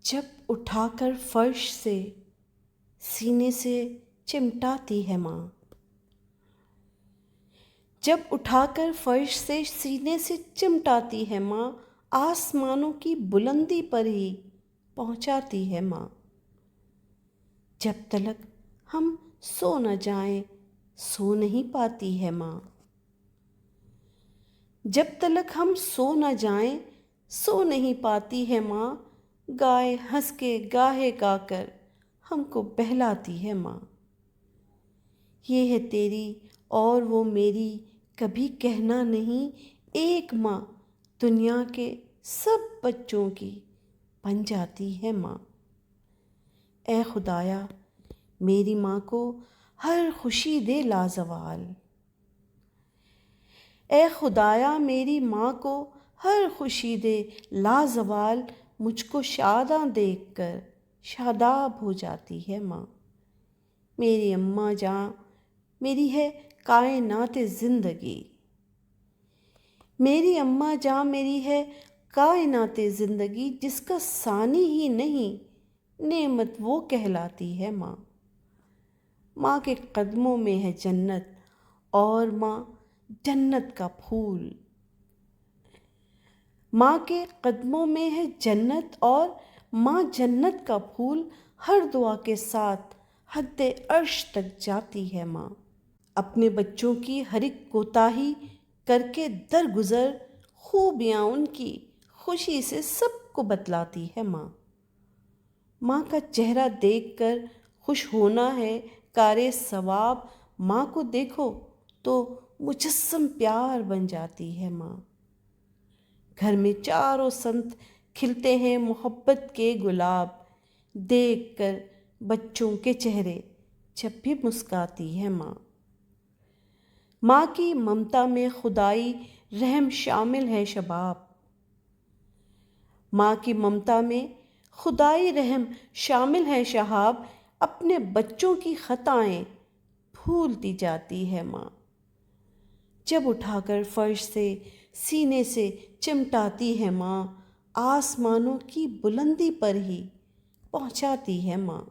جب اٹھا کر فرش سے سینے سے چمٹاتی ہے ماں، جب اٹھا کر فرش سے سینے سے چمٹاتی ہے ماں، آسمانوں کی بلندی پر ہی پہنچاتی ہے ماں۔ جب تلک ہم سو نہ جائیں سو نہیں پاتی ہے ماں، جب تلک ہم سو نہ جائیں سو نہیں پاتی ہے ماں، گائے ہنس کے گاہے گا کر ہم کو بہلاتی ہے ماں۔ یہ ہے تیری اور وہ میری کبھی کہنا نہیں، ایک ماں دنیا کے سب بچوں کی بن جاتی ہے ماں۔ اے خدایا میری ماں کو ہر خوشی دے لازوال، اے خدایا میری ماں کو ہر خوشی دے لازوال، مجھ کو شاداں دیکھ کر شاداب ہو جاتی ہے ماں۔ میری اماں جاں میری ہے کائنات زندگی، میری اماں جاں میری ہے کائنات زندگی، جس کا ثانی ہی نہیں نعمت وہ کہلاتی ہے ماں۔ ماں کے قدموں میں ہے جنت اور ماں جنت کا پھول، ماں کے قدموں میں ہے جنت اور ماں جنت کا پھول، ہر دعا کے ساتھ حد عرش تک جاتی ہے ماں۔ اپنے بچوں کی ہر ایک کوتاہی کر کے درگزر خوبیاں ان کی خوشی سے سب کو بتلاتی ہے ماں۔ ماں کا چہرہ دیکھ کر خوش ہونا ہے کار ثواب، ماں کو دیکھو تو مجسم پیار بن جاتی ہے ماں۔ گھر میں چاروں سمت کھلتے ہیں محبت کے گلاب، دیکھ کر بچوں کے چہرے جب بھی مسکاتی ہے ماں۔ ماں کی ممتا میں خدائی رحم شامل ہے شباب، ماں کی ممتا میں خدائی رحم شامل ہے شہاب، اپنے بچوں کی خطائیں بھولتی جاتی ہے ماں۔ جب اٹھا کر فرش سے سینے سے چمٹاتی ہے ماں، آسمانوں کی بلندی پر ہی پہنچاتی ہے ماں۔